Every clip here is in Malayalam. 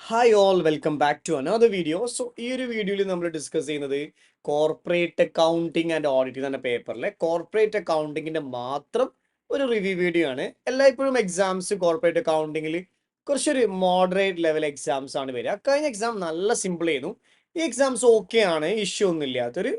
Hi all welcome back to another video. ഈ ഒരു വീഡിയോയിൽ നമ്മൾ ഡിസ്കസ് ചെയ്യുന്നത് കോർപ്പറേറ്റ് അക്കൗണ്ടിങ് ആൻഡ് ഓഡിറ്റിംഗ് എന്ന പേപ്പറിലെ കോർപ്പറേറ്റ് അക്കൗണ്ടിങ്ങിന്റെ മാത്രം ഒരു റിവ്യൂ വീഡിയോ ആണ്. എല്ലായ്പ്പോഴും എക്സാംസ് കോർപ്പറേറ്റ് അക്കൗണ്ടിങ്ങിൽ കുറച്ചൊരു മോഡറേറ്റ് ലെവൽ എക്സാംസ് ആണ് വരിക. കഴിഞ്ഞ എക്സാം നല്ല സിമ്പിൾ ആയിരുന്നു. ഈ എക്സാംസ് ഓക്കെ ആണ്, ഇഷ്യൂ ഒന്നും ഇല്ലാത്തൊരു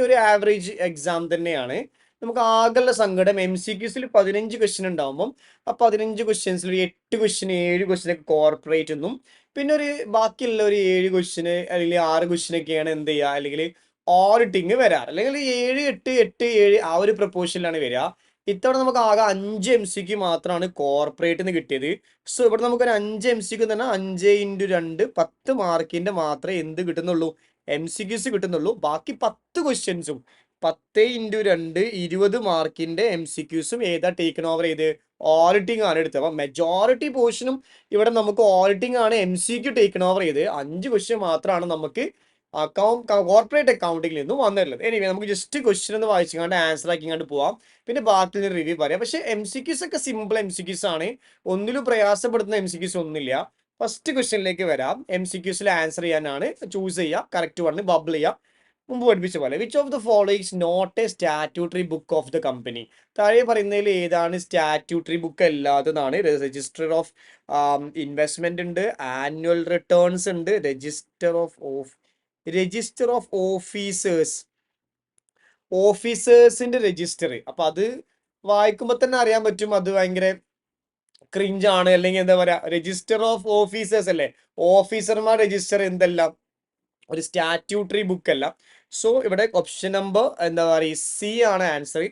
ഒരു ആവറേജ് എക്സാം തന്നെയാണ്. നമുക്ക് ആകെയുള്ള സങ്കടം MCQസിൽ 15 ക്വസ്റ്റ്യൻ ഉണ്ടാകുമ്പം ആ 15 ക്വസ്റ്റ്യൻസിൽ ഒരു 8 ക്വസ്റ്റ്യൻ 7 ക്വസ്റ്റ്യൻ കോർപ്പറേറ്റ് എന്നും പിന്നെ ബാക്കിയുള്ള ഒരു 7 ക്വസ്റ്റ്യന് അല്ലെങ്കിൽ 6 ക്വസ്റ്റ്യനൊക്കെയാണ് എന്ത് ചെയ്യുക, അല്ലെങ്കിൽ ഓഡിറ്റിങ് വരാറ്, അല്ലെങ്കിൽ 7 8 8 7 ആ ഒരു പ്രപ്പോർഷനിലാണ് വരിക. ഇത്തവണ നമുക്ക് ആകെ 5 MCQ മാത്രമാണ് കോർപ്പറേറ്റ് നിന്ന് കിട്ടിയത്. സോ ഇവിടെ നമുക്കൊരു 5 MCQ തന്നെ 5 ഇൻറ്റു 2 10 മാർക്കിന്റെ മാത്രമേ എന്ത് കിട്ടുന്നുള്ളൂ, MCQs കിട്ടുന്നുള്ളൂ. ബാക്കി 10 ക്വസ്റ്റ്യൻസും 10 ഇൻറ്റു 2 20 മാർക്കിന്റെ MCQസും ഏതാ ടേക്കൺ ഓവർ ചെയ്ത്, ഓഡിറ്റിംഗ് ആണ് എടുത്തത്. അപ്പൊ മെജോറിറ്റി പോർഷനും ഇവിടെ നമുക്ക് ഓഡിറ്റിംഗ് ആണ് MCQ ടേക്കൺ ഓവർ ചെയ്ത്. 5 ക്വസ്റ്റ്യൻ മാത്രമാണ് നമുക്ക് കോർപ്പറേറ്റ് അക്കൗണ്ടിങ്ങിൽ നിന്നും വന്നിട്ടുള്ളത്. എനിവേ നമുക്ക് ജസ്റ്റ് ക്വസ്റ്റ്യൻ ഒന്ന് വായിച്ചുകൊണ്ട് ആൻസർ ആക്കിങ്ങാണ്ട് പോവാം, പിന്നെ ബാക്കി റിവ്യൂ പറയാം. പക്ഷേ MCQs ഒക്കെ സിമ്പിൾ MCQs ആണ്, ഒന്നിലും പ്രയാസപ്പെടുത്തുന്ന MCQs ഒന്നുമില്ല. ഫസ്റ്റ് ക്വസ്റ്റ്യനിലേക്ക് വരാം. MCQസിൽ ആൻസർ ചെയ്യാനാണ് ചൂസ് ചെയ്യുക, കറക്റ്റ് പറഞ്ഞ് ബബിൾ ചെയ്യുക. മുമ്പ് പഠിപ്പിച്ച പോലെ which of the followings not a statutory book of the company. താഴെ പറയുന്നതിൽ ഏതാണ് സ്റ്റാറ്റ്യൂട്ടറി ബുക്ക് അല്ലാത്തതാണ്? രജിസ്റ്റർ ഓഫ് ഇൻവെസ്റ്റ്മെന്റ് ഉണ്ട്, ആനുവൽ റിട്ടേൺസ് ഉണ്ട്, രജിസ്റ്റർ ഓഫ് ഓഫീസേഴ്സിന്റെ രജിസ്റ്റർ. അപ്പൊ അത് വായിക്കുമ്പോൾ തന്നെ അറിയാൻ പറ്റും അത് ഭയങ്കര ക്രിഞ്ച് ആണ്, അല്ലെങ്കിൽ എന്താ പറയാ, രജിസ്റ്റർ ഓഫ് ഓഫീസേഴ്സ് അല്ലേ, ഓഫീസർമാർ രജിസ്റ്റർ എന്തെല്ലാം ഒരു സ്റ്റാറ്റ്യൂട്ടറി ബുക്ക് അല്ല. സോ ഇവിടെ ഓപ്ഷൻ നമ്പർ എന്താ പറയുക സി ആണ് ആൻസർ.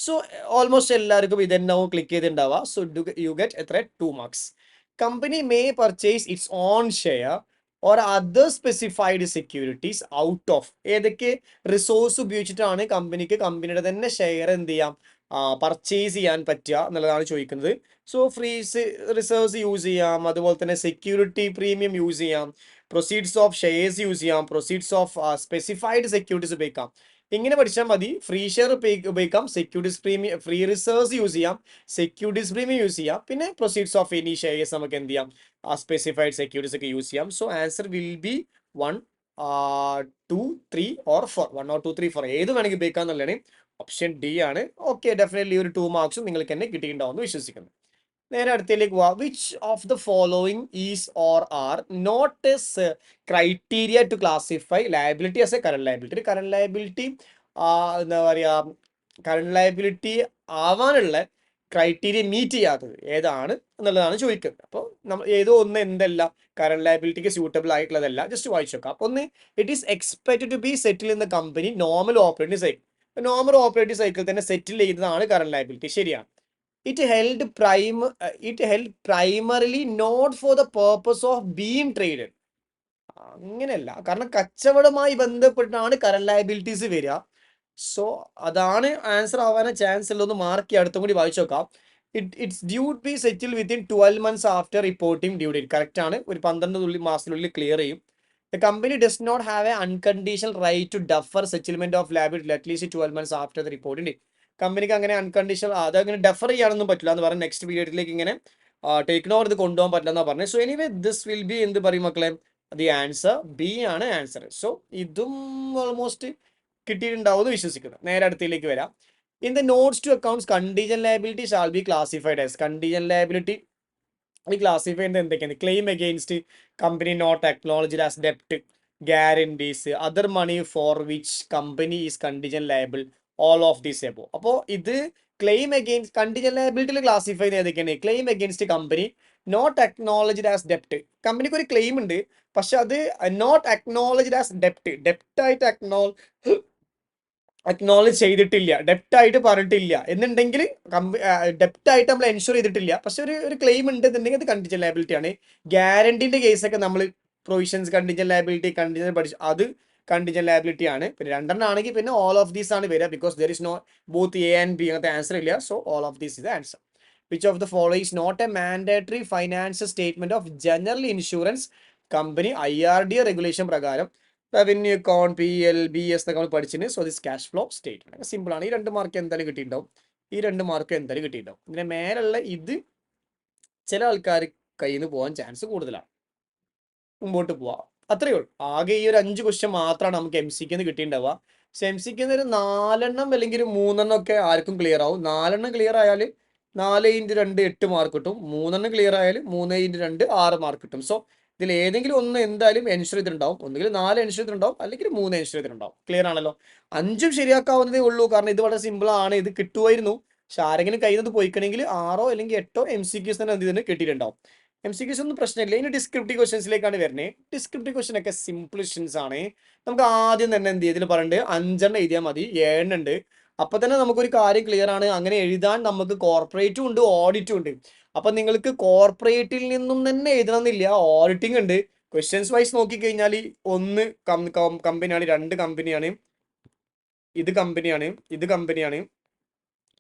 സോ ഓൾമോസ്റ്റ് എല്ലാവർക്കും ഇതെന്നാവും ക്ലിക്ക് ചെയ്തിട്ടുണ്ടാവുക. സോ യു ഗെറ്റ് എത്ര 2 marks. Company may purchase it's on share or other specified securities out of. ഏതൊക്കെ റിസോഴ്സ് ഉപയോഗിച്ചിട്ടാണ് കമ്പനിയുടെ തന്നെ ഷെയർ എന്ത് ചെയ്യാം, പർച്ചേസ് ചെയ്യാൻ പറ്റുക എന്നുള്ളതാണ് ചോദിക്കുന്നത്. സോ ഫ്രീസ് റിസർവ്സ് യൂസ് ചെയ്യാം, അതുപോലെ തന്നെ സെക്യൂരിറ്റി പ്രീമിയം യൂസ് ചെയ്യാം, പ്രൊസീഡ്സ് ഓഫ് ഷെയർസ് യൂസ് ചെയ്യാം, പ്രൊസീഡ്സ് ഓഫ് സ്പെസിഫൈഡ് സെക്യൂരിറ്റീസ് ഉപയോഗിക്കാം. ഇങ്ങനെ പഠിച്ചാൽ മതി. ഫ്രീ ഷെയർ ഉപയോഗിക്കാം, securities premium, free reserves use ചെയ്യാം, സെക്യൂരിറ്റീസ് പ്രീമിയം യൂസ് ചെയ്യാം, പിന്നെ പ്രൊസീഡ്സ് ഓഫ് എനി ഷെയർസ് നമുക്ക് എന്ത് ചെയ്യാം, സ്പെസിഫൈഡ് സെക്യൂരിറ്റീസ് ഒക്കെ യൂസ് ചെയ്യാം. So answer will be 1 2 3 or 4. 1 or 2 3 4 ഏത് വേണമെങ്കിൽ ഉപയോഗിക്കാം എന്നുള്ളതാണ്. ഓപ്ഷൻ ഡി ആണ്. ഓക്കെ, ഡെഫിനറ്റ്ലി ഒരു 2 മാർക്സും നിങ്ങൾക്ക് തന്നെ കിട്ടിയിട്ടുണ്ടാവുമെന്ന് വിശ്വസിക്കുന്നു. നേരെ അടുത്തേക്ക് പോവാം. Which of the following is or are not as criteria to classify liability as a current liability. Current liability എന്താ പറയുക, കറന്റ് ലയബിലിറ്റി ആവാനുള്ള ക്രൈറ്റീരിയ മീറ്റ് ചെയ്യാത്തത് ഏതാണ് എന്നുള്ളതാണ് ചോദിക്കുന്നത്. അപ്പോൾ നമ്മൾ ഏതോ ഒന്ന് എന്തല്ല കറന്റ് ലയബിലിറ്റിക്ക് സ്യൂട്ടബിൾ ആയിട്ടുള്ളതല്ല. ജസ്റ്റ് വായിച്ചു നോക്കാം. ഒന്ന്, it is expected to be settle in the company normal operating cycle. Normal operating cycle തന്നെ സെറ്റിൽ ചെയ്യുന്നതാണ് കറന്റ് ലയബിലിറ്റി. ശരിയാണ്. It held primarily not for the purpose of being traded. അങ്ങനെയല്ല, കാരണം കച്ചവടമായി ബന്ധപ്പെട്ടാണ് കറന്റ് ലയബിലിറ്റീസ് വരിക. സോ അതാണ് ആൻസർ ആവാൻ ചാൻസ് ഉള്ളതെന്ന് മാർക്ക് അടുത്തും കൂടി വായിച്ചു നോക്കാം. It's due to be settle within 12 months after reporting due date. Correct ആണ്. ഒരു 12 മാസത്തിനുള്ളിൽ ക്ലിയർ ചെയ്യും. The company does not have a unconditional right to defer settlement of liability at least 12 months after the reporting date. കമ്പനിക്ക് അങ്ങനെ അൺകണ്ടീഷണൽ അതങ്ങനെ ഡെഫർ ചെയ്യാനൊന്നും പറ്റില്ല എന്ന് പറഞ്ഞ് നെക്സ്റ്റ് പീരിയഡിലേക്ക് ഇങ്ങനെ ടേക്ക് ഓവർ ഇത് കൊണ്ടുപോകാൻ പറ്റില്ല എന്നാണ് പറഞ്ഞത്. So anyway this will be എന്ത് പറയും മക്കളെ, ദി ആൻസർ ബി ആണ് ആൻസർ. സോ ഇതും ഓൾമോസ്റ്റ് കിട്ടിയിട്ടുണ്ടാവും എന്ന് വിശ്വസിക്കുന്നു. നേരെ അടുത്തേക്ക് വരാം. In the notes to accounts contingent liability shall be classified as. Contingent liability classify ചെയ്യുന്നത് എന്തൊക്കെയാണ്? Claim against company not acknowledged as ഡെപ്റ്റ്, guarantees, other money for which company is contingent liable, all of these above. അപ്പോൾ ഇത് ക്ലെയിം അഗെയിൻസ്റ്റ് കണ്ടീജൻ ലയബിലിറ്റിയിൽ ക്ലാസിഫൈ ചെയ്യുന്നത് ഏതൊക്കെയാണ്? Claim against company not acknowledged as ഡെപ്റ്റ്. കമ്പനിക്ക് ഒരു ക്ലെയിം ഉണ്ട്, പക്ഷെ അത് നോട്ട് അക്നോളജ്ഡ് ആസ് ഡെപ്റ്റ്, ഡെപ്റ്റായിട്ട് അക്നോളജ് ചെയ്തിട്ടില്ല, ഡെപ്റ്റ് ആയിട്ട് പറഞ്ഞിട്ടില്ല എന്നുണ്ടെങ്കിൽ ഡെപ്റ്റ് ആയിട്ട് നമ്മൾ എൻഷുർ ചെയ്തിട്ടില്ല, പക്ഷെ ഒരു ക്ലെയിം ഉണ്ട് എന്നുണ്ടെങ്കിൽ അത് കണ്ടിജൻ ലയബിലിറ്റി ആണ്. ഗ്യാരണ്ടിന്റെ കേസൊക്കെ നമ്മൾ പ്രൊവിഷൻസ് കണ്ടിജൻ ലയബിലിറ്റി കണ്ടിജൻ പഠിച്ചു, അത് കണ്ടിജൻ ലയബിലിറ്റി ആണ്. പിന്നെ രണ്ടെണ്ണം ആണെങ്കിൽ പിന്നെ ഓൾ ഓഫ് ദീസ് ആണ് വരിക, because there is no both A and B, അങ്ങനത്തെ ആൻസർ ഇല്ല. So all of these is the answer. Which of the following is not a mandatory financial statement of general insurance company IRDA regulation പ്രകാരം റവന്യൂ അക്കൗണ്ട് PL BS എന്നൊക്കെ നമ്മൾ പഠിച്ചിന്. So this cash flow statement simple ആണ്. ഈ 2 മാർക്ക് എന്തായാലും കിട്ടിയിട്ടുണ്ടാവും. ഈ 2 മാർക്ക് എന്തായാലും കിട്ടിയിട്ടുണ്ടാവും. ഇതിന്റെ മേലുള്ള ഇത് ചില ആൾക്കാർ കയ്യിൽ നിന്ന് പോകാൻ ചാൻസ് കൂടുതലാണ്. മുമ്പോട്ട് പോവാം. അത്രയേ ഉള്ളൂ. ആകെ ഈ ഒരു 5 ക്വസ്റ്റ്യൻ മാത്രമാണ് നമുക്ക് MCQന്ന് കിട്ടിയിട്ടുണ്ടാവുക. പക്ഷെ MCQന്ന് ഒരു 4 അല്ലെങ്കിൽ ഒരു 3 ഒക്കെ ആർക്കും ക്ലിയർ ആവും. 4 ക്ലിയർ ആയാൽ 4x2 8 മാർക്ക് കിട്ടും. 3 ക്ലിയർ ആയാൽ 3x2 6 മാർക്ക് കിട്ടും. സോ ഇതിൽ ഏതെങ്കിലും ഒന്ന് എന്തായാലും എൻഷുർ ചെയ്തിട്ടുണ്ടാവും. ഒന്നുകിൽ 4 എൻഷുർ ചെയ്തിട്ടുണ്ടാവും, അല്ലെങ്കിൽ 3 എൻഷുർ ചെയ്തിട്ടുണ്ടാവും. ക്ലിയർ ആണല്ലോ. 5ഉം ശരിയാക്കാവുന്നതേ ഉള്ളൂ. കാരണം ഇത് വളരെ സിമ്പിൾ ആണ്. ഇത് കിട്ടുമായിരുന്നു. പക്ഷെ ആരെങ്കിലും കയ്യിൽ നിന്ന് പോയിക്കണമെങ്കിൽ 6 അല്ലെങ്കിൽ 8 MCQs തന്നെ എന്ത് ചെയ്തിട്ട് കിട്ടിയിട്ടുണ്ടാവും. MCQs ഒന്നും പ്രശ്നമില്ല. ഇനി ഡിസ്ക്രിപ്റ്റീവ് ക്വസ്റ്റൻസിലേക്കാണ് വരുന്നത്. ഡിസ്ക്രിപ്റ്റീവ് ക്വസ്റ്റൻ ഒക്കെ സിമ്പിൾ ക്വസ്റ്റൻസ് ആണ്. നമുക്ക് ആദ്യം തന്നെ എന്ത് ഇതിൽ പറയുന്നുണ്ട് 5 എഴുതിയാൽ മതി. 7 ഉണ്ട്. അപ്പൊ തന്നെ നമുക്കൊരു കാര്യം ക്ലിയർ ആണ്. അങ്ങനെ എഴുതാൻ നമുക്ക് കോർപ്പറേറ്റും ഉണ്ട്, ഓഡിറ്റും ഉണ്ട്. അപ്പൊ നിങ്ങൾക്ക് കോർപ്പറേറ്റിൽ നിന്നും തന്നെ എഴുതണമെന്നില്ല, ഓഡിറ്റിംഗ് ഉണ്ട്. ക്വസ്റ്റ്യൻസ് വൈസ് നോക്കിക്കഴിഞ്ഞാൽ ഒന്ന് കമ്പനിയാണ്, 2 കമ്പനിയാണ്, ഇത് കമ്പനിയാണ്, ഇത് കമ്പനിയാണ്.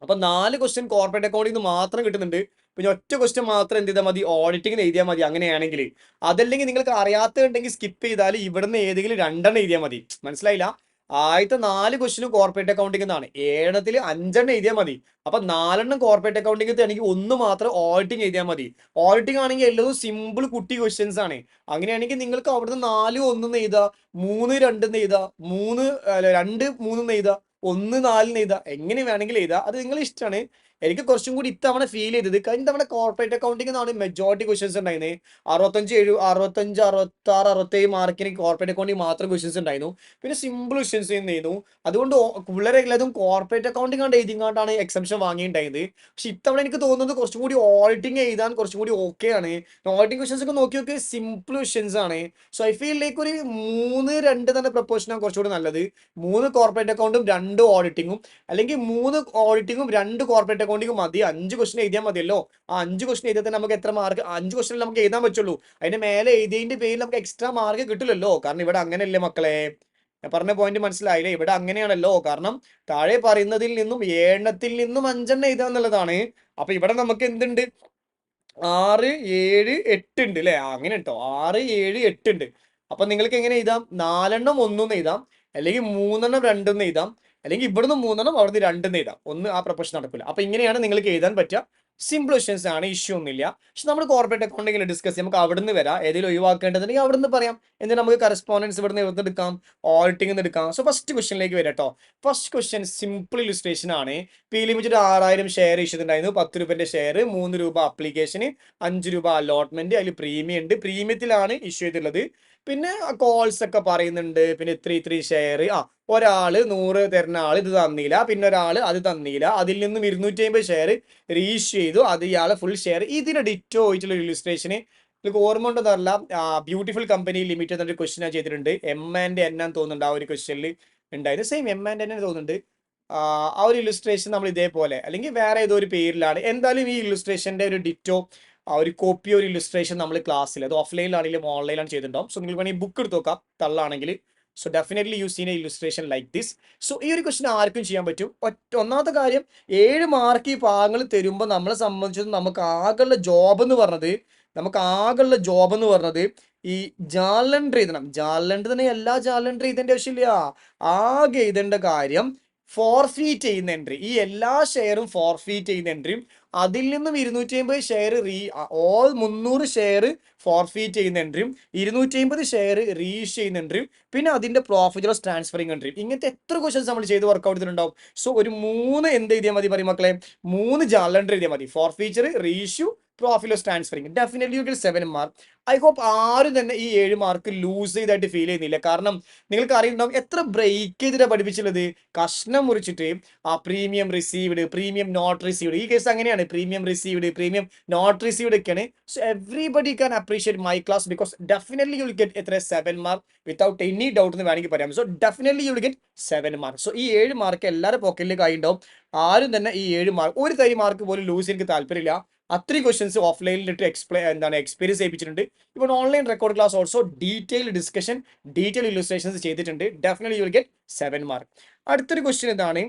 അപ്പൊ 4 ക്വസ്റ്റ്യൻ കോർപ്പറേറ്റ് അക്കൗണ്ടിൽ നിന്ന് മാത്രം കിട്ടുന്നുണ്ട്. പിന്നെ ഒറ്റ ക്വസ്റ്റ്യൻ മാത്രം എന്ത് ചെയ്താൽ മതി, ഓഡിറ്റിംഗിന് എഴുതിയാൽ മതി. അങ്ങനെയാണെങ്കിൽ അതല്ലെങ്കിൽ നിങ്ങൾക്ക് അറിയാത്തതുണ്ടെങ്കിൽ സ്കിപ്പ് ചെയ്താൽ ഇവിടുന്ന് ഏതെങ്കിലും 2 എഴുതിയാൽ മതി. മനസ്സിലായില്ല? ആദ്യത്തെ 4 ക്വസ്റ്റ്യനും കോർപ്പറേറ്റ് അക്കൗണ്ടിംഗ് എന്നാണ്. 7 5 എഴുതിയാൽ മതി. അപ്പൊ 4 കോർപ്പറേറ്റ് അക്കൗണ്ടിംഗ് ആണെങ്കിൽ ഒന്ന് മാത്രം ഓഡിറ്റിംഗ് എഴുതിയാൽ മതി. ഓഡിറ്റിംഗ് ആണെങ്കിൽ എല്ലതും സിമ്പിൾ കുട്ടി ക്വസ്റ്റ്യൻസ് ആണ്. അങ്ങനെയാണെങ്കിൽ നിങ്ങൾക്ക് അവിടുന്ന് 4 1 എഴുതാ, 3 2 എഴുതാ, 3 2 3 എഴുതാ, 1 4 എഴുതാ, എങ്ങനെ വേണമെങ്കിലും എഴുതാ. അത് നിങ്ങളുടെ ഇഷ്ടമാണ്. എനിക്ക് കുറച്ചും കൂടി ഇത്തവണ ഫീൽ ചെയ്തത് കഴിഞ്ഞ തവണ കോർപ്പറേറ്റ് അക്കൗണ്ടിംഗ് എന്നാണ് മെജോറിറ്റി ക്വസ്റ്റൻസ് ഉണ്ടായിരുന്നത്. 65 66 67 മാർക്കിന് കോർപ്പറേറ്റ് അക്കൗണ്ടിംഗ് മാത്രം ക്വസ്റ്റൻസ് ഉണ്ടായിരുന്നു. പിന്നെ സിമ്പിൾ ക്വസ്റ്റൻസ് ചെയ്യുന്നു. അതുകൊണ്ട് പിള്ളേരെല്ലാതും കോർപ്പറേറ്റ് അക്കൗണ്ടിംഗ് കണ്ട് എഴുതിങ്ങാണ്ടാണ് എക്സംഷൻ വാങ്ങിയിട്ടുണ്ടായത്. പക്ഷെ ഇത്തവണ എനിക്ക് തോന്നുന്നത് കുറച്ചും കൂടി ഓഡിറ്റിംഗ് എഴുതാൻ കുറച്ചും കൂടി ഓക്കെ ആണ്. ഓഡിറ്റിംഗ് ക്വസ്റ്റൻസ് ഒക്കെ നോക്കി നോക്കി സിമ്പിൾ ക്വസ്റ്റൻസ് ആണ്. സോ ഐ ഫീൽ ലൈക്ക് ഒരു 3 2 തന്നെ പ്രപ്പോർഷനാണ് കുറച്ചുകൂടി നല്ലത്. 3 കോർപ്പറേറ്റ് അക്കൗണ്ടും 2 ഓഡിറ്റിംഗും, അല്ലെങ്കിൽ 3 ഓഡിറ്റിംഗും 2 കോർപ്പറേറ്റ് അക്കൗണ്ടിംഗും മതി. 5 ക്വസ്റ്റൻ എഴുതിയാൽ മതിയല്ലോ. ആ 5 ക്വസ്റ്റൻ എഴുതിയാൽ തന്നെ നമുക്ക് എത്ര മാർക്ക്, 5 ക്വസ്റ്റനിൽ നമുക്ക് എഴുതാൻ പറ്റുള്ളൂ. അതിന്റെ മേലെ എഴുതിയതിന്റെ പേരിൽ നമുക്ക് എക്സ്ട്രാ മാർക്ക് കിട്ടില്ലല്ലോ. കാരണം ഇവിടെ അങ്ങനെയല്ലേ മക്കളെ. ഞാൻ പറഞ്ഞ പോയിന്റ് മനസ്സിലായില്ലേ? ഇവിടെ അങ്ങനെയാണല്ലോ. കാരണം താഴെ പറയുന്നതിൽ നിന്നും 7 നിന്നും 5 എഴുതുക എന്നുള്ളതാണ്. അപ്പൊ ഇവിടെ നമുക്ക് എന്തുണ്ട്, 6 7 8 ഉണ്ട് അല്ലെ? അങ്ങനെ കേട്ടോ, 6 7 8 ഉണ്ട്. അപ്പൊ നിങ്ങൾക്ക് എങ്ങനെ എഴുതാം, 4 1 എഴുതാം, അല്ലെങ്കിൽ 3 2 എഴുതാം, അല്ലെങ്കിൽ ഇവിടുന്ന് 3 അവിടുന്ന് 2 എഴുതാം. ഒന്ന് ആ പ്രൊപ്പോഷൻ നടക്കില്ല. അപ്പൊ ഇങ്ങനെയാണ് നിങ്ങൾക്ക് എഴുതാൻ പറ്റുക. സിമ്പിൾ ക്വസ്റ്റൻസ് ആണ്, ഇഷ്യൂ ഒന്നുമില്ല. പക്ഷെ നമ്മൾ കോർപ്പറേറ്റ് അക്കൗണ്ടിങ്ങിൽ ഡിസ്കസ് ചെയ്യാം. നമുക്ക് അവിടുന്ന് വരാം. ഏതെങ്കിലും ഒഴിവാക്കേണ്ടതുണ്ടെങ്കിൽ അവിടുന്ന് പറയാം. എന്നിട്ട് നമുക്ക് കറസ്പോണ്ടൻസ് ഇവിടുന്ന് എടുക്കാം, ഓഡിറ്റിംഗ് എടുക്കാം. സോ ഫസ്റ്റ് ക്വസ്റ്റനിലേക്ക് വരാം കേട്ടോ. ഫസ്റ്റ് ക്വസ്റ്റ്യൻ സിമ്പിൾ ഇലുസ്ട്രേഷൻ ആണ്. പി ലിമിറ്റഡ് 6000 ഷെയർ ഇഷ്യൂ ഉണ്ടായിരുന്നു. 10 രൂപന്റെ ഷെയർ, 3 രൂപ അപ്ലിക്കേഷന്, 5 രൂപ അലോട്ട്മെന്റ്, അതിൽ പ്രീമിയം ഉണ്ട്. പ്രീമിയത്തിലാണ് ഇഷ്യൂ ചെയ്തിട്ടുള്ളത്. പിന്നെ കോൾസ് ഒക്കെ പറയുന്നുണ്ട്. പിന്നെ ഇത്ര ഷെയർ, ഒരാള് 100 തരുന്ന ആൾ ഇത് തന്നില്ല, പിന്നെ ഒരാള് അത് തന്നില്ല, അതിൽ നിന്നും 250 ഷെയർ റീഇഷ്യൂ ചെയ്തു, അത് ഇയാളെ ഫുൾ ഷെയർ. ഇതിന് ഡിറ്റോ ആയിട്ടുള്ള ഇലുസ്ട്രേഷന് നിങ്ങൾക്ക് ഓർമ്മ ഉണ്ടെന്നല്ല, ബ്യൂട്ടിഫുൾ കമ്പനി ലിമിറ്റഡ് എന്നൊരു ക്വസ്റ്റ്യൻ ഞാൻ ചെയ്തിട്ടുണ്ട്. M&N തോന്നുന്നുണ്ട് ആ ഒരു ക്വസ്റ്റ്യനിൽ ഉണ്ടായത്. സെയിം M&N തോന്നുന്നുണ്ട്. ആ ഒരു ഇലുസ്ട്രേഷൻ നമ്മൾ ഇതേപോലെ അല്ലെങ്കിൽ വേറെ ഏതോ ഒരു പേരിലാണ്. എന്തായാലും ഈ ഇലുസ്ട്രേഷന്റെ ഒരു ഡിറ്റോ ഒരു കോപ്പി ഒരു ഇലുസ്ട്രേഷൻ നമ്മൾ ക്ലാസ്സിൽ, അത് ഓഫ്ലൈനിലാണെങ്കിലും ഓൺലൈനിലാണ് ചെയ്തിട്ടുണ്ടാവും. സോ നിങ്ങൾക്ക് വേണമെങ്കിൽ ബുക്ക് എടുത്ത് നോക്കാം തള്ളാണെങ്കിൽ. സോ ഡെഫിനറ്റ്ലി യൂസ് ചെയ്യുന്ന ഇലുസ്ട്രേഷൻ ലൈക്ക് ദിസ്. സോ ഈ ഒരു ക്വസ്റ്റൻ ആർക്കും ചെയ്യാൻ പറ്റും. ഒന്നാമത്തെ കാര്യം, 7 മാർക്ക് ഈ ഭാഗങ്ങൾ തരുമ്പോൾ നമ്മളെ സംബന്ധിച്ചിടത്തോളം നമുക്ക് ആകെയുള്ള ജോബ് എന്ന് പറഞ്ഞത് ഈ ജാലണ്ടർ എഴുതണം. ജാലണ്ടർ തന്നെ എല്ലാ ജാലണ്ടർ എഴുതേണ്ട ആവശ്യമില്ല. ആകെ എഴുതേണ്ട കാര്യം ഫോർഫീറ്റ് ചെയ്യുന്ന എൻട്രി. ഈ എല്ലാ ഷെയറും ഫോർഫീറ്റ് ചെയ്യുന്ന എൻട്രിയും, അതിൽ നിന്നും 250 ഷെയർ ഓൾ 300 ഷെയർ ഫോർഫീറ്റ് ചെയ്യുന്ന എൻട്രിയും, 250 ഷെയർ റീഇഷ്യൂ ചെയ്യുന്ന എൻട്രിയും, പിന്നെ അതിന്റെ പ്രോഫിറ്റ് ലോസ് ട്രാൻസ്ഫറിങ് എൻട്രിയും. ഇങ്ങനത്തെ എത്ര ക്വസ്റ്റൻസ് നമ്മൾ ചെയ്ത് വർക്ക്ഔട്ട് ചെയ്തിട്ടുണ്ടാവും. സോ ഒരു 3 എന്ത് എഴുതിയാൽ മതി പറയും മക്കളെ, 3 ജാലണ്ടർ എഴുതിയാൽ മതി. Forfeiture, reissue, profit loss transferring. Definitely you get 7 mark. I hope ആരും തന്നെ ഈ 7 മാർക്ക് ലൂസ് ചെയ്തായിട്ട് ഫീൽ ചെയ്യുന്നില്ല. കാരണം നിങ്ങൾക്ക് അറിയുന്നുണ്ടാവും എത്ര ബ്രേക്ക് ചെയ്തിട്ടാണ് പഠിപ്പിച്ചുള്ളത്. കഷ്ണം മുറിച്ചിട്ട് premium received, premium not received. ഈ കേസ് അങ്ങനെയാണ്, premium received, premium not received ഒക്കെയാണ്. So everybody can appreciate my class because definitely you will get എത്ര 7 മാർക്ക് വിത്തൗട്ട് എനി ഡൗട്ട് എന്ന് വേണമെങ്കിൽ പറയാം. So definitely you will get 7 mark. So ഈ 7 മാർക്ക് എല്ലാവരുടെ പോക്കറ്റിലേക്ക് ആയിട്ടുണ്ടാവും. ആരും തന്നെ ഈ 7 മാർക്ക് ഒരു തരി മാർക്ക് പോലും ലൂസ് എനിക്ക് താല്പര്യമില്ല. അത്രയും ക്വസ്റ്റൻസ് ഓഫ്ലൈനിലിട്ട് എക്സ്പീരിയൻസ് ചെയ്യിപ്പിച്ചിട്ടുണ്ട്. ഇപ്പോൾ online record class also detailed discussion, detail illustrations ചെയ്തിട്ടുണ്ട്. Definitely you will get 7 mark. അടുത്തൊരു ക്വസ്റ്റ്യൻ ഇതാണ്,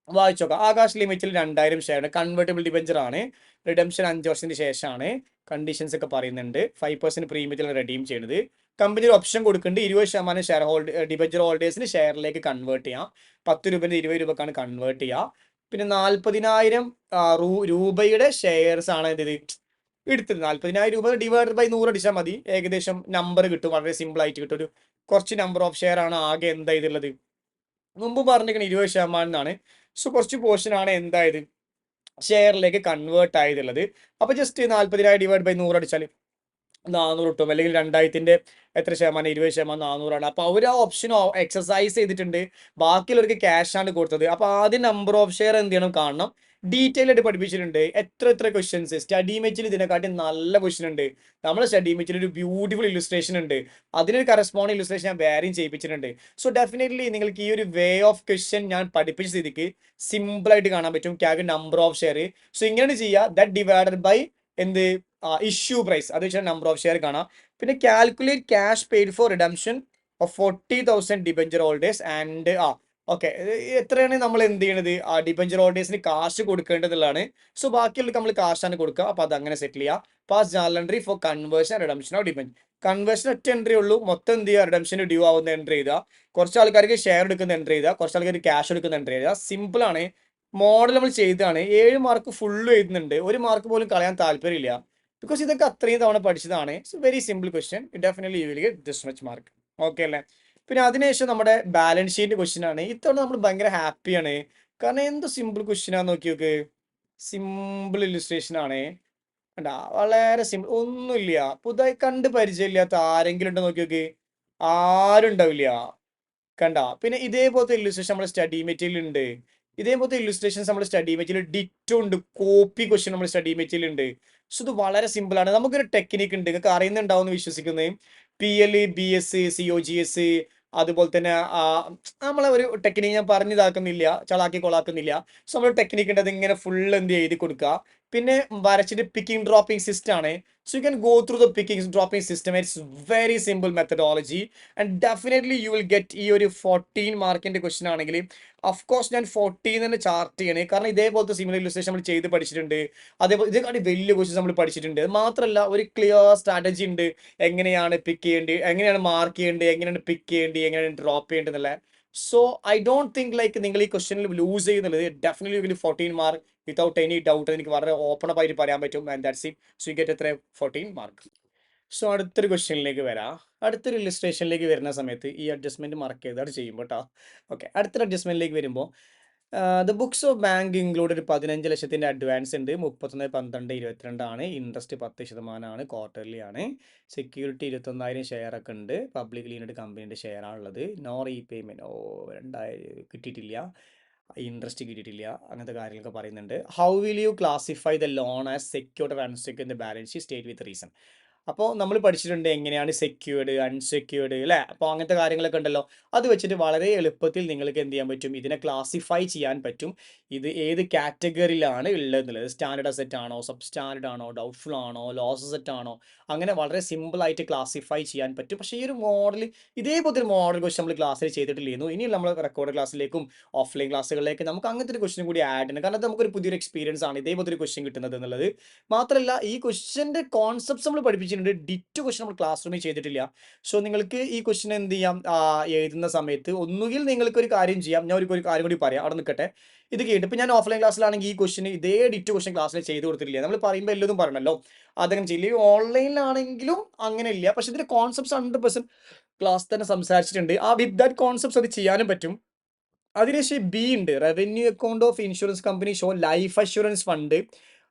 വായിച്ചോക്കാം. ആകാശ് ലിമിറ്റിൽ 2000 ഷെയർ, കൺവേർട്ടബിൾ ഡിബഞ്ചർ ആണ്, റിഡംഷൻ 5 വർഷത്തിന് ശേഷമാണ്, കണ്ടീഷൻസ് ഒക്കെ പറയുന്നുണ്ട്. 5% പ്രീമിയത്തിലാണ് റെഡീം ചെയ്യുന്നത്. കമ്പനി ഒരു ഓപ്ഷൻ കൊടുക്കുന്നുണ്ട്, 20% ഷെയർ ഡിബഞ്ചർ ഹോൾഡേഴ്സിന് ഷെയറിലേക്ക് കൺവേർട്ട് ചെയ്യാം. 10 രൂപ 20 രൂപക്കാണ് കൺവേർട്ട് ചെയ്യുക. പിന്നെ 40,000 രൂപയുടെ ഷെയർസ് ആണ് ഇത് എടുത്തത്. 40,000 രൂപ ഡിവൈഡഡ് ബൈ 100 അടിച്ചാൽ മതി, ഏകദേശം നമ്പർ കിട്ടും. വളരെ സിമ്പിൾ ആയിട്ട് കിട്ടും. ഒരു കുറച്ച് നമ്പർ ഓഫ് ഷെയർ ആണ് ആകെ എന്താ ഇതുള്ളത്. മുമ്പ് പറഞ്ഞിരിക്കുന്നത് 20% എന്നാണ്. സോ കുറച്ച് പോർഷൻ ആണ് എന്തായത് ഷെയറിലേക്ക് കൺവേർട്ട് ആയതുള്ളത്. അപ്പൊ ജസ്റ്റ് 40,000 ഡിവൈഡ് ബൈ 100 അടിച്ചാൽ 400 കിട്ടും. അല്ലെങ്കിൽ 2000-ന്റെ എത്ര ശതമാനം, 20% 400 ആണ്. അപ്പൊ അവർ ആ ഓപ്ഷൻ എക്സസൈസ് ചെയ്തിട്ടുണ്ട്. ബാക്കിയുള്ളവർക്ക് ക്യാഷ് ആണ് കൊടുത്തത്. അപ്പൊ ആദ്യം നമ്പർ ഓഫ് ഷെയർ എന്ത് ചെയ്യണം കാണണം. ഡീറ്റെയിൽ ആയിട്ട് പഠിപ്പിച്ചിട്ടുണ്ട്. എത്ര ക്വസ്റ്റ്യൻസ് സ്റ്റഡി മെച്ചിൽ ഇതിനെക്കാട്ടി നല്ല ക്വസ്റ്റ്യൻ ഉണ്ട്. നമ്മുടെ സ്റ്റഡി മെച്ചിൽ ഒരു ബ്യൂട്ടിഫുൾ ഇല്ലുസ്ട്രേഷൻ ഉണ്ട്. അതിനൊരു കറസ്പോണ്ടിങ് ഇല്ലുസ്ട്രേഷൻ ഞാൻ വേറെയും ചെയ്യിപ്പിച്ചിട്ടുണ്ട്. സോ ഡെഫിനറ്റ്ലി നിങ്ങൾക്ക് ഈ ഒരു വേ ഓഫ് ക്വസ്റ്റ്യൻ ഞാൻ പഠിപ്പിച്ച സ്ഥിതിക്ക് സിമ്പിൾ ആയിട്ട് കാണാൻ പറ്റും. ക്യാഗ് നമ്പർ ഓഫ് ഷെയർ. സോ ഇങ്ങനെ ചെയ്യുക. ദാറ്റ് ഡിവൈഡഡ് ബൈ എന്ത് ഇഷ്യൂ പ്രൈസ്, അത് വെച്ചാൽ നമ്പർ ഓഫ് ഷെയർ കാണാം. പിന്നെ calculate cash paid for redemption of 40,000 debenture holders and okay, എത്രയാണ് നമ്മൾ എന്ത് ചെയ്യണത് ആ ഡിബഞ്ചർ ഹോൾഡേഴ്സിന് കാശ് കൊടുക്കേണ്ടതുള്ളതാണ്. സോ ബാക്കിയുള്ള നമ്മൾ കാശാണ് കൊടുക്കുക. അപ്പൊ അത് അങ്ങനെ സെറ്റിൽ ചെയ്യുക. Pass journal entry four conversion redemption of debenture. Conversion ഒറ്റ എൻട്രി ഉള്ളൂ. മൊത്തം എന്ത് ചെയ്യുക, റിഡംഷന് ഡ്യൂ ആവുന്ന എൻട്രി ചെയ്താൽ, കുറച്ച് ആൾക്കാർക്ക് ഷെയർ എടുക്കുന്ന എൻട്രി ചെയ്താൽ, കുറച്ച് ആൾക്കാർക്ക് ക്യാഷ് എടുക്കുന്ന എൻട്രി ചെയ്താൽ. സിമ്പിൾ ആണ്. മോഡൽ നമ്മൾ ചെയ്തതാണ്. 7 മാർക്ക് ഫുള്ള് എഴുതുന്നുണ്ട്. 1 മാർക്ക് പോലും കളയാൻ താല്പര്യമില്ല. ബിക്കോസ് ഇതൊക്കെ അത്രയും തവണ പഠിച്ചതാണ്. So very simple question. Definitely you will get this much mark. Okay അല്ലേ? പിന്നെ അതിനുശേഷം നമ്മുടെ ബാലൻസ് ഷീറ്റ് ക്വസ്റ്റ്യൻ ആണ്. ഇത്തവണ നമ്മൾ ഭയങ്കര ഹാപ്പിയാണ്. കാരണം എന്ത് സിമ്പിൾ ക്വസ്റ്റ്യൻ ആണെന്ന് നോക്കി നോക്ക്. സിമ്പിൾ ഇല്ലുസ്ട്രേഷൻ ആണ്. കണ്ടാ, വളരെ സിമ്പിൾ. ഒന്നുമില്ല, പുതുതായി കണ്ട് പരിചയമില്ലാത്ത ആരെങ്കിലും ഉണ്ടോ നോക്കി നോക്ക്. ആരും ഉണ്ടാവില്ല. കണ്ട, പിന്നെ ഇതേപോലത്തെ ഇല്ലുസ്ട്രേഷൻ നമ്മുടെ സ്റ്റഡി മെറ്റീരിയൽ ഉണ്ട്. ഇതേപോലത്തെ ഇല്ലുസ്ട്രേഷൻസ് നമ്മുടെ സ്റ്റഡി മെറ്റീരിയൽ ഡിറ്റോ ഉണ്ട്. കോപ്പി ക്വസ്റ്റ്യൻ നമ്മുടെ സ്റ്റഡി മെറ്റീരിയൽ ഉണ്ട്. സോ ഇത് വളരെ സിമ്പിൾ ആണ്. നമുക്കൊരു ടെക്നിക്ക് ഉണ്ട്, നിങ്ങൾക്ക് അറിയുന്നുണ്ടാവും എന്ന് വിശ്വസിക്കുന്നത്. PL, BS, COGS, അതുപോലെ തന്നെ നമ്മളെ ഒരു ടെക്നിക്ക് ഞാൻ പറഞ്ഞിതാക്കുന്നില്ല, ചളാക്കി കൊളാക്കുന്നില്ല. സോ നമ്മൾ ടെക്നിക്ക് ഉണ്ട്, അതിങ്ങനെ ഫുൾ എന്ത് എഴുതി കൊടുക്കുക. പിന്നെ വരച്ചിട്ട് പിക്കിംഗ് ഡ്രോപ്പിംഗ് സിസ്റ്റം ആണ്. So you can go through the picking dropping system. It's very simple methodology and definitely you will get. ഈ ഒരു 14 മാർക്കിന്റെ ക്വസ്റ്റൻ ആണെങ്കിൽ അഫ്കോഴ്സ് ഞാൻ 14 തന്നെ ചാർട്ട് ചെയ്യണേ. കാരണം ഇതേപോലത്തെ സിമിലർ ഇല്ലുസ്ട്രേഷൻ നമ്മൾ ചെയ്ത് പഠിച്ചിട്ടുണ്ട്. അതേപോലെ ഇതേക്കാട്ടി വലിയ ക്വസ്റ്റ്യൻസ് നമ്മൾ പഠിച്ചിട്ടുണ്ട്. അത് മാത്രമല്ല ഒരു ക്ലിയർ സ്ട്രാറ്റജി ഉണ്ട്. എങ്ങനെയാണ് പിക്ക് ചെയ്യേണ്ടത്, എങ്ങനെയാണ് മാർക്ക് ചെയ്യേണ്ടത്, എങ്ങനെയാണ് പിക്ക് ചെയ്യേണ്ടത്, എങ്ങനെയാണ് ഡ്രോപ്പ് ചെയ്യേണ്ടത് എന്നുള്ള. So I don't think like നിങ്ങൾ ഈ ക്വസ്റ്റനിൽ ലൂസ് ചെയ്യുന്നുള്ളത്. Definitely will 14 mark without any doubt. എനിക്ക് വളരെ ഓപ്പൺ അപ്പ് ആയിട്ട് പറയാൻ പറ്റും. And that's it. So you get എത്ര 14 മാർക്ക്. സോ അടുത്തൊരു ക്വസ്റ്റ്യനിലേക്ക് വരാം. അടുത്തൊരു ഇല്ലുസ്ട്രേഷനിലേക്ക് വരുന്ന സമയത്ത് ഈ അഡ്ജസ്റ്റ്മെന്റ് മാർക്ക് ചെയ്താണ് ചെയ്യുമ്പോൾ കേട്ടോ. ഓക്കെ, അടുത്തൊരു അഡ്ജസ്റ്റ്മെന്റിലേക്ക് വരുമ്പോൾ the books of bank include 15 ലക്ഷത്തിന്റെ അഡ്വാൻസ് ഉണ്ട്. 31/12/22 ആണ്. ഇൻട്രസ്റ്റ് 10% ക്വാർട്ടർലി ആണ്. സെക്യൂരിറ്റി 21,000 ഷെയർ ഒക്കെ ഉണ്ട്. പബ്ലിക് ലിമിറ്റഡ് കമ്പനിയുടെ ഷെയർ ആണുള്ളത്. നോ റീപേയ്മെന്റ് 2000 കിട്ടിയിട്ടില്ല. ഇൻട്രസ്റ്റ് കിട്ടിയിട്ടില്ല. അങ്ങനത്തെ കാര്യങ്ങളൊക്കെ പറയുന്നുണ്ട്. How will you classify the loan as secured or unsecured in the balance sheet state with reason. അപ്പോൾ നമ്മൾ പഠിച്ചിട്ടുണ്ട് എങ്ങനെയാണ് സെക്യൂർഡ്, അൺസെക്യൂർഡ് അല്ലേ. അപ്പോൾ അങ്ങനത്തെ കാര്യങ്ങളൊക്കെ ഉണ്ടല്ലോ. അത് വെച്ചിട്ട് വളരെ എളുപ്പത്തിൽ നിങ്ങൾക്ക് എന്ത് ചെയ്യാൻ പറ്റും, ഇതിനെ ക്ലാസിഫൈ ചെയ്യാൻ പറ്റും. ഇത് ഏത് കാറ്റഗറിയിലാണ് ഉള്ളത് എന്നുള്ളത്. സ്റ്റാൻഡേർഡ് അസെറ്റ് ആണോ, സബ് സ്റ്റാൻഡേർഡ് ആണോ, ഡൗട്ട്ഫുൾ ആണോ, ലോസ് അസെറ്റ് ആണോ, അങ്ങനെ വളരെ സിമ്പിൾ ആയിട്ട് ക്ലാസിഫൈ ചെയ്യാൻ പറ്റും. പക്ഷേ ഈ ഒരു മോഡൽ, ഇതേപോലത്തെ ഒരു മോഡൽ ക്വസ്റ്റൻ നമ്മൾ ക്ലാസ്സിൽ ചെയ്തിട്ടില്ലായിരുന്നു. ഇനി നമ്മൾ റെക്കോർഡ് ക്ലാസ്സിലേക്കും ഓഫ്ലൈൻ ക്ലാസ്സുകളിലേക്ക് നമുക്ക് അങ്ങനത്തെ ഒരു ക്വസ്റ്റൻ കൂടി ആഡ് ചെയ്യണം. കാരണം അത് നമുക്കൊരു പുതിയൊരു എക്സ്പീരിയൻസ് ആണ് ഇതേപോലത്തെ ഒരു ക്വസ്റ്റൻ കിട്ടുന്നത് എന്നുള്ളത്. മാത്രമല്ല ഈ ക്വസ്റ്റ്യൻ്റെ കോൺസെപ്റ്റ്സ് നമ്മൾ പഠിപ്പിച്ചിട്ടുണ്ട്. ഡിറ്റോ ക്വസ്റ്റൻ നമ്മൾ ക്ലാസ് റൂമിൽ ചെയ്തിട്ടില്ല. സോ നിങ്ങൾക്ക് ഈ ക്വസ്റ്റൻ എന്ത് ചെയ്യാം, എഴുതുന്ന സമയത്ത് ഒന്നുകിൽ നിങ്ങൾക്ക് ഒരു കാര്യം ചെയ്യാം. ഞാൻ ഒരു കാര്യം കൂടി പറയാം, അവിടെ നിൽക്കട്ടെ. ഇത് കേട്ട് ഇപ്പം ഞാൻ ഓഫ്ലൈൻ ക്ലാസ്സിലാണെങ്കിൽ ഈ ക്വസ്റ്റന് ഇതേ ഡിറ്റോ ക്വസ്റ്റൻ ക്ലാസ്സിൽ ചെയ്ത് കൊടുത്തിട്ടില്ല. നമ്മൾ പറയുമ്പോൾ എല്ലതും പറയണല്ലോ, അതങ്ങനെ ചെയ്യില്ല. ഓൺലൈനിലാണെങ്കിലും അങ്ങനെ ഇല്ല. പക്ഷെ ഇതിന്റെ കോൺസെപ്റ്റ്സ് 100% ക്ലാസ് തന്നെ സംസാരിച്ചിട്ടുണ്ട്. വിത്ത് ദാറ്റ് കോൺസെപ്റ്റ്സ് അത് ചെയ്യാനും പറ്റും. അതിനുശേഷം ബി ഉണ്ട്, revenue account of insurance company show life assurance fund.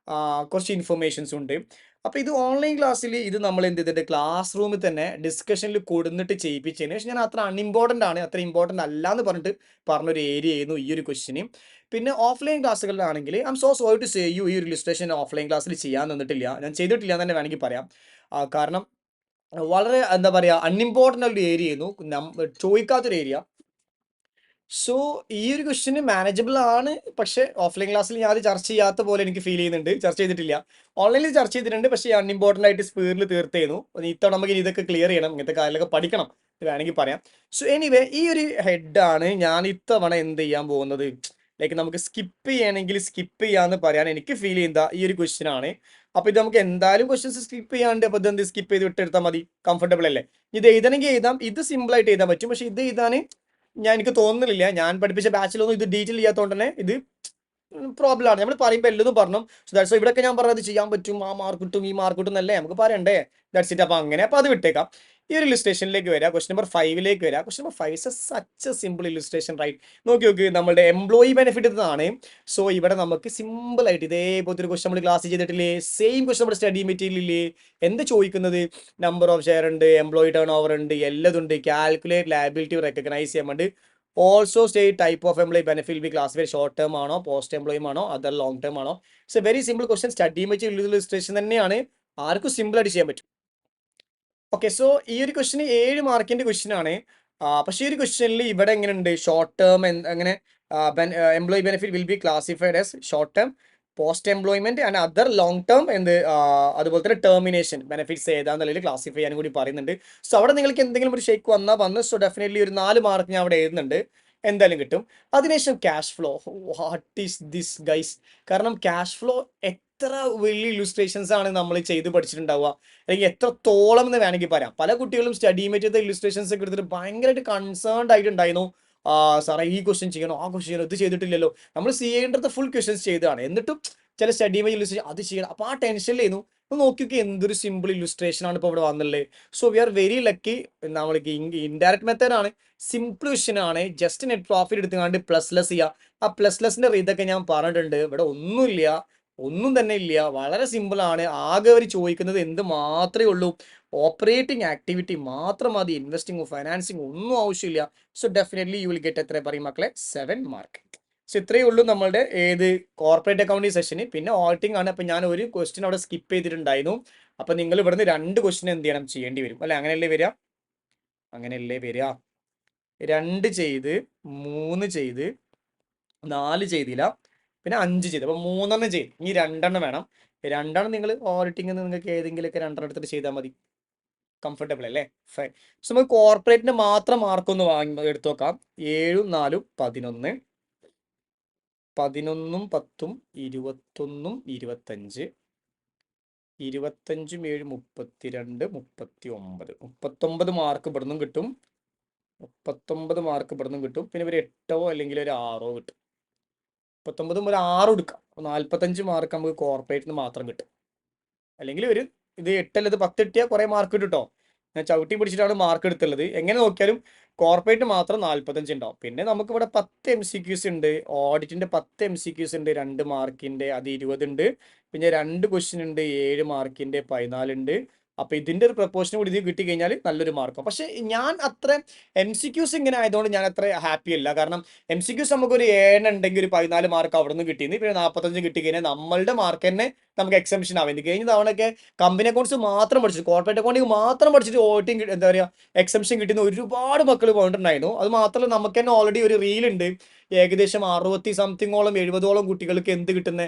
കുറച്ച് ഇൻഫർമേഷൻസ് ഉണ്ട്. അപ്പോൾ ഇത് ഓൺലൈൻ ക്ലാസ്സിൽ ഇത് നമ്മൾ എന്ത് ചെയ്തിട്ട് ക്ലാസ് റൂമിൽ തന്നെ ഡിസ്കഷനിൽ കൊടുന്നിട്ട് ചെയ്യിപ്പിച്ചതിന് ശേഷം ഞാൻ അത്ര അൺഇമ്പോർട്ടൻ്റ് ആണ്, അത്ര ഇമ്പോർട്ടൻ്റ് അല്ല എന്ന് പറഞ്ഞൊരു ഏരിയ ആയിരുന്നു ഈ ഒരു ക്വസ്റ്റിന്. പിന്നെ ഓഫ്ലൈൻ ക്ലാസ്സുകളിലാണെങ്കിൽ I am so sorry to say you, ഈ ഒരു ഇല്ലുസ്ട്രേഷൻ ഓഫ്ലൈൻ ക്ലാസ്സിൽ ചെയ്യാൻ നിന്നിട്ടില്ല, ഞാൻ ചെയ്തിട്ടില്ല എന്ന് തന്നെ വേണമെങ്കിൽ പറയാം. കാരണം വളരെ എന്താ പറയുക അൺഇമ്പോർട്ടൻ്റ് ഒരു ഏരിയ ആയിരുന്നു, ചോദിക്കാത്തൊരു ഏരിയ. സോ ഈ ഒരു ക്വസ്റ്റ്യന് മാനേജബിൾ ആണ്. പക്ഷേ ഓഫ്ലൈൻ ക്ലാസ്സിൽ ഞാൻ അത് ചർച്ച ചെയ്യാത്ത പോലെ എനിക്ക് ഫീൽ ചെയ്യുന്നുണ്ട്. ചർച്ച ചെയ്തിട്ടില്ല. ഓൺലൈനിൽ ചർച്ച ചെയ്തിട്ടുണ്ട്, പക്ഷേ അൺഇമ്പോർട്ടൻ്റ് ആയിട്ട് സ്പീഡിൽ തീർത്തേന്നു. ഇത്തവണ നമുക്ക് ഇതൊക്കെ ക്ലിയർ ചെയ്യണം, ഇങ്ങനത്തെ കാര്യങ്ങളൊക്കെ പഠിക്കണം വേണമെങ്കിൽ പറയാം. സോ എനിവേ ഈ ഒരു ഹെഡാണ് ഞാൻ ഇത്തവണ എന്ത് ചെയ്യാൻ പോകുന്നത്. ലൈക്ക് നമുക്ക് സ്കിപ്പ് ചെയ്യണമെങ്കിൽ സ്കിപ്പ് ചെയ്യാന്ന് പറയാൻ എനിക്ക് ഫീൽ ചെയ്യുന്ന ഈ ഒരു ക്വസ്റ്റ്യൻ ആണ്. അപ്പോൾ ഇത് നമുക്ക് എന്തായാലും ക്വസ്റ്റ്യൻസ് സ്കിപ്പ് ചെയ്യാണ്ട്, അപ്പോൾ ഇതെന്ത് സ്കിപ്പ് ചെയ്ത് വിട്ടെടുത്താൽ മതി, കംഫർട്ടബിൾ അല്ലേ. ഇത് എഴുതണമെങ്കിൽ എഴുതാം, ഇത് സിമ്പിളായിട്ട് എഴുതാൻ പറ്റും. പക്ഷേ ഇത് എഴുതാൻ എനിക്ക് തോന്നുന്നില്ല, ഞാൻ പഠിപ്പിച്ച ബാച്ചിലൊന്നും ഇത് ഡീറ്റെയിൽ ചെയ്യാത്തതുകൊണ്ട് തന്നെ ഇത് പ്രോബ്ലം ആണ്. നമ്മൾ പറയുമ്പോൾ എല്ലതും പറഞ്ഞു. സോ ദാറ്റ്സ് ഇവിടെയൊക്കെ ഞാൻ പറഞ്ഞത് ചെയ്യാൻ പറ്റും, ആ മാർക്ക് കിട്ടും ഈ മാർക്ക് കിട്ടും എന്നല്ലേ നമുക്ക് പറയണ്ടേ. That's it. അപ്പോൾ അങ്ങനെ അപ്പോൾ അത് വിട്ടേക്കാം. ഈ ഒരു ഇല്ലുസ്ട്രേഷനിലേക്ക് വരാം. ക്വസ്റ്റ്യൻ നമ്പർ 5ലേക്ക് വരാം. Question number 5 is such a simple illustration right. നോക്കി നോക്ക്, നമ്മുടെ എംപ്ലോയി ബെനിഫിറ്റ് എന്നാണ്. സോ ഇവിടെ നമുക്ക് സിമ്പിൾ ആയിട്ട് ഇതേപോലത്തെ ഒരു ക്വസ്റ്റ്യൻ നമ്മൾ ക്ലാസ് ചെയ്തിട്ടില്ലേ, സെയിം ക്വസ്റ്റ്യൻ നമ്മുടെ സ്റ്റഡി മെറ്റീരിയൽ ഇല്ലേ, എന്ത് ചോദിക്കുന്നത്, നമ്പർ ഓഫ് ഷെയർ ഉണ്ട്, എംപ്ലോയി ടേൺ ഓവർ ഉണ്ട്, എല്ലതുണ്ട്, കാൽക്കുലേറ്റ് ലയബിലിറ്റി റെക്കഗ്നൈസ് ചെയ്യാൻ വേണ്ടി also state type of employee benefit will be classified short term ആണോ, പോസ്റ്റ് എംപ്ലോയി ആണോ, അതർ ലോങ് ടേം ആണോ. It's A very simple question. Study material illustration തന്നെയാണ്, ആർക്കും സിമ്പിൾ ആയിട്ട് ചെയ്യാൻ പറ്റും. ഓക്കെ, സോ ഈ ഒരു ക്വസ്റ്റിന് 7 മാർക്കിന്റെ ക്വസ്റ്റ്യൻ ആണ്. പക്ഷേ ഈ ഒരു ക്വസ്റ്റ്യനിൽ ഇവിടെ എങ്ങനെയുണ്ട്, ഷോർട്ട് ടേം അങ്ങനെ employee benefit will be classified as short term, post employment and other long term അതുപോലെ തന്നെ ടെർമിനേഷൻ ബെനിഫിറ്റ്സ് ഏതാണെന്നുള്ളതിൽ ക്ലാസിഫൈ ചെയ്യാനും കൂടി പറയുന്നുണ്ട്. സോ അവിടെ നിങ്ങൾക്ക് എന്തെങ്കിലും ഒരു ഷേക്ക് വന്ന് സോ ഡെഫിനറ്റ്ലി ഒരു 4 മാർക്ക് ഞാൻ അവിടെ എഴുതുന്നുണ്ട്, എന്തായാലും കിട്ടും. അതിനുശേഷം cash flow, what is this guys. കാരണം ക്യാഷ് ഫ്ലോ എത്ര വലിയ ഇല്ലുസ്ട്രേഷൻസ് ആണ് നമ്മൾ ചെയ്ത് പഠിച്ചിട്ടുണ്ടാവുക, അല്ലെങ്കിൽ എത്രത്തോളം എന്ന് വേണമെങ്കിൽ പറയാം. പല കുട്ടികളും സ്റ്റഡി മെറ്റീരിയൽ ഇല്ലുസ്ട്രേഷൻസ് ഒക്കെ എടുത്തിട്ട് ഭയങ്കരമായിട്ട് കൺസേൺഡ് ആയിട്ടുണ്ടായിരുന്നു. സാറേ ഈ ക്വസ്റ്റ്യൻ ചെയ്യണോ, ആ ക്വസ്റ്റ്യൻ ചെയ്യണോ, ഇത് ചെയ്തിട്ടില്ലല്ലോ. നമ്മൾ ചെയ്യേണ്ടത് ഫുൾ ക്വസ്റ്റ്യൻസ് ചെയ്തതാണ്, എന്നിട്ടും ചില സ്റ്റഡി മെറ്റീരിയൽ ഇല്ലുസ്ട്രേഷൻ അത് ചെയ്യണം. അപ്പോൾ ആ ടെൻഷനിലായിരുന്നു. അപ്പോൾ നോക്കിയൊക്കെ എന്തൊരു സിമ്പിൾ ഇല്ലുസ്ട്രേഷൻ ആണ് ഇപ്പോൾ ഇവിടെ വന്നുള്ളത്. So we are very lucky. നമ്മൾക്ക് ഇൻഡയറക്റ്റ് മെത്തേഡ് ആണ്, സിമ്പിൾ ക്വസ്റ്റ്യൻ ആണ്. ജസ്റ്റ് നെറ്റ് പ്രോഫിറ്റ് എടുത്തുകൊണ്ട് പ്ലസ് ലെസ് ചെയ്യുക. ആ പ്ലസ് ലെസിന്റെ ഇതൊക്കെ ഞാൻ പറഞ്ഞിട്ടുണ്ട്. ഇവിടെ ഒന്നുമില്ല, ഒന്നും തന്നെ ഇല്ല, വളരെ സിമ്പിൾ ആണ്. ആകെ അവർ ചോദിക്കുന്നത് എന്ത് മാത്രമേ ഉള്ളൂ, ഓപ്പറേറ്റിംഗ് ആക്ടിവിറ്റി മാത്രം മതി, ഇൻവെസ്റ്റിംഗ് ഫൈനാൻസിങ് ഒന്നും ആവശ്യമില്ല. So definitely you will get എത്ര പറയും മക്കളെ, 7 മാർക്ക്. സോ ഇത്രയേ ഉള്ളൂ നമ്മളുടെ ഏത് കോർപ്പറേറ്റ് അക്കൗണ്ടിങ് സെഷന്. പിന്നെ ഓഡിറ്റിംഗ് ആണ്. അപ്പം ഞാൻ ഒരു ക്വസ്റ്റ്യൻ അവിടെ സ്കിപ്പ് ചെയ്തിട്ടുണ്ടായിരുന്നു. അപ്പം നിങ്ങൾ ഇവിടുന്ന് 2 ക്വസ്റ്റ്യൻ എന്ത് ചെയ്യണം, ചെയ്യേണ്ടി വരും അല്ലെ, അങ്ങനെയല്ലേ വരിക, അങ്ങനെയല്ലേ വരിക. 2 ചെയ്ത്, 3 ചെയ്ത്, 4 ചെയ്തില്ല, പിന്നെ 5 ചെയ്ത്, അപ്പോൾ 3 ചെയ്ത്, ഇനി 2 വേണം. 2 നിങ്ങൾ ഓഡിറ്റിംഗ് നിങ്ങൾക്ക് ഏതെങ്കിലുമൊക്കെ 2 എടുത്തിട്ട് ചെയ്താൽ മതി, കംഫർട്ടബിൾ അല്ലേ, ഫൈൻ. സോ നമുക്ക് കോർപ്പറേറ്റിന് മാത്രം മാർക്കൊന്ന് എടുത്തു നോക്കാം. 7 4 11, 11 10 21 25, 25 7 32 39, 39 മാർക്ക് ഇവിടുന്നും കിട്ടും, 39 മാർക്ക് ഇവിടുന്നും കിട്ടും. പിന്നെ ഒരു 8 അല്ലെങ്കിൽ ഒരു 6 കിട്ടും. 39 ഒരു 6 എടുക്കാം. 45 മാർക്ക് നമുക്ക് കോർപ്പറേറ്റിന് മാത്രം കിട്ടും. അല്ലെങ്കിൽ ഇത് 8 അല്ല, ഇത് 10 കിട്ടിയാൽ കുറേ മാർക്ക് കിട്ടും കേട്ടോ. ഞാൻ ചവിട്ടി പിടിച്ചിട്ടാണ് മാർക്ക് എടുത്തുള്ളത്. എങ്ങനെ നോക്കിയാലും കോർപ്പറേറ്റ് മാത്രം 45 ഉണ്ടാവും. പിന്നെ നമുക്കിവിടെ 10 MCQs ഉണ്ട്, ഓഡിറ്റിന്റെ 10 MCQs ഉണ്ട്, 2 മാർക്കിന്റെ, അത് 20 ഉണ്ട്. പിന്നെ 2 ക്വസ്റ്റ്യൻ ഉണ്ട്, 7 മാർക്കിന്റെ, 14 ഉണ്ട്. അപ്പൊ ഇതിന്റെ ഒരു പ്രപ്പോർഷൻ കൂടി ഇത് കിട്ടി കഴിഞ്ഞാൽ നല്ലൊരു മാർക്കും. പക്ഷെ ഞാൻ അത്ര MCQs ഇങ്ങനെ ആയതുകൊണ്ട് ഞാൻ അത്ര ഹാപ്പി അല്ല. കാരണം MCQs നമുക്കൊരു 7 ഉണ്ടെങ്കിൽ ഒരു 14 മാർക്ക് അവിടെ നിന്ന് കിട്ടിയിരുന്നു. പിന്നെ 45 കിട്ടി കഴിഞ്ഞാൽ നമ്മളുടെ മാർക്ക് തന്നെ നമുക്ക് എക്സംഷൻ ആവുന്നത്. കഴിഞ്ഞ തവണയൊക്കെ കമ്പനി അക്കൗണ്ട്സ് മാത്രം പഠിച്ചു, കോർപ്പറേറ്റ് അക്കൗണ്ടിങ് മാത്രം പഠിച്ചിട്ട് ഓഡിറ്റിംഗ് എന്താ പറയുക എക്സംഷൻ കിട്ടുന്ന ഒരുപാട് മക്കൾ പോയിട്ടുണ്ടായിരുന്നു. അത് മാത്രമല്ല നമുക്ക് തന്നെ ഓൾറെഡി ഒരു റീലുണ്ട്, ഏകദേശം 60 സംതിങ്ങോളം 70ഓളം കുട്ടികൾക്ക് എന്ത് കിട്ടുന്ന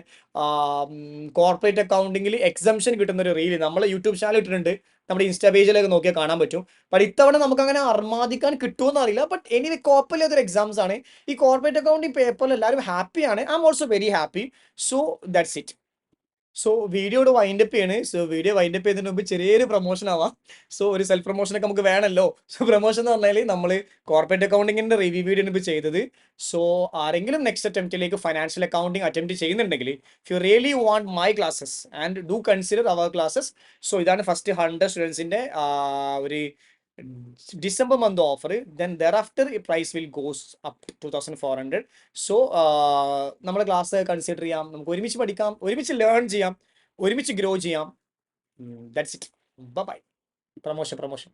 കോർപ്പറേറ്റ് അക്കൗണ്ടിങ്ങിൽ എക്സംഷൻ കിട്ടുന്ന ഒരു റീല് നമ്മളെ യൂട്യൂബ് ചാനൽ ഇട്ടിട്ടുണ്ട്. നമ്മുടെ ഇൻസ്റ്റാ പേജിലൊക്കെ നോക്കിയാൽ കാണാൻ പറ്റും. ബട്ട് ഇത്തവണ നമുക്ക് അങ്ങനെ അർമാദിക്കാൻ കിട്ടുമെന്ന് അറിയില്ല. ബട്ട് എനിവേ കുഴപ്പമില്ലാത്തൊരു എക്സാംസ് ആണ്. ഈ കോർപ്പറേറ്റ് അക്കൗണ്ടിങ് പേപ്പറിൽ എല്ലാവരും ഹാപ്പിയാണ്. I am also very happy. So that's it. So വീഡിയോയുടെ വൈൻഡപ്പ് ചെയ്യാണ്. സോ വീഡിയോ വൈൻഡപ്പ് ചെയ്തതിന് മുമ്പ് ചെറിയൊരു പ്രൊമോഷൻ ആവാം. സോ ഒരു സെൽഫ് പ്രൊമോഷനൊക്കെ നമുക്ക് വേണമല്ലോ. സോ പ്രൊമോഷൻ എന്ന് പറഞ്ഞാൽ നമ്മൾ കോർപ്പറേറ്റ് അക്കൗണ്ടിങ്ങിന്റെ റിവ്യൂ വീഡിയോ ഇപ്പോൾ ചെയ്തത്. സോ ആരെങ്കിലും നെക്സ്റ്റ് അറ്റംപ്റ്റിലേക്ക് ഫൈനാൻഷ്യൽ അക്കൗണ്ടിങ് അറ്റംപ്റ്റ് ചെയ്യുന്നുണ്ടെങ്കിൽ, if you really want my classes and do consider our classes. So ഇതാണ് ഫസ്റ്റ് 100 സ്റ്റുഡൻസിന്റെ ഒരു December month offer. Then thereafter price will goes up 2400. So നമ്മളെ ക്ലാസ് കൺസിഡർ ചെയ്യാം, നമുക്ക് ഒരുമിച്ച് പഠിക്കാം, ഒരുമിച്ച് ലേൺ ചെയ്യാം, ഒരുമിച്ച് ഗ്രോ ചെയ്യാം. That's it. ബൈ. പ്രൊമോഷൻ